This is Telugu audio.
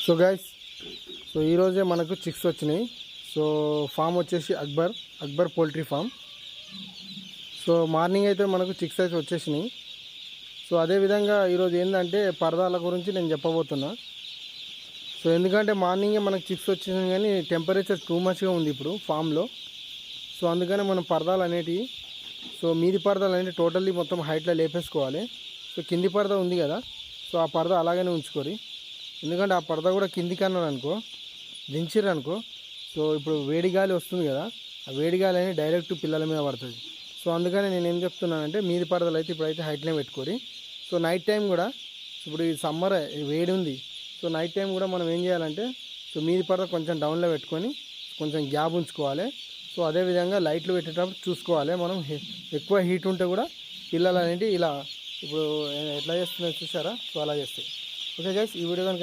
సో గైస్, సో ఈరోజే మనకు చిక్స్ వచ్చినాయి. సో ఫామ్ వచ్చేసి Akbar poultry form. So morning అయితే మనకు చిక్స్ అయితే వచ్చేసినాయి. సో అదేవిధంగా ఈరోజు ఏంటంటే పరదాల గురించి నేను చెప్పబోతున్నా. సో ఎందుకంటే మార్నింగే మనకు చిక్స్ వచ్చినాయి, కానీ టెంపరేచర్ టూ మచ్గా ఉంది ఇప్పుడు ఫామ్లో. సో అందుకని మనం పరదాలు అనేటివి, సో మీది పరదాలు అనేవి టోటల్లీ మొత్తం హైట్లో లేపేసుకోవాలి. సో కింది పరద ఉంది కదా, సో ఆ పరద అలాగనే ఉంచుకోరి. ఎందుకంటే ఆ పరద కూడా కిందికి అన్నారు అనుకో, దించిర్రు అనుకో, సో ఇప్పుడు వేడి గాలి వస్తుంది కదా, ఆ వేడి గాలి అనేది డైరెక్ట్ పిల్లల మీద పడుతుంది. సో అందుకని నేను ఏం చెప్తున్నానంటే మీది పరదలు అయితే ఇప్పుడైతే హైట్నే పెట్టుకోరి. సో నైట్ టైం కూడా, ఇప్పుడు ఈ సమ్మర్ వేడి ఉంది, సో నైట్ టైం కూడా మనం ఏం చేయాలంటే, సో మీది పరద కొంచెం డౌన్లో పెట్టుకొని కొంచెం గ్యాప్ ఉంచుకోవాలి. సో అదేవిధంగా లైట్లు పెట్టేటప్పుడు చూసుకోవాలి. మనం ఎక్కువ హీట్ ఉంటే కూడా పిల్లలు అనేవి ఇలా ఇప్పుడు ఎట్లా చేస్తున్నారో చూసారా, సో అలా చేస్తాయి. ఓకే గైస్, ఈ వీడియో కనుక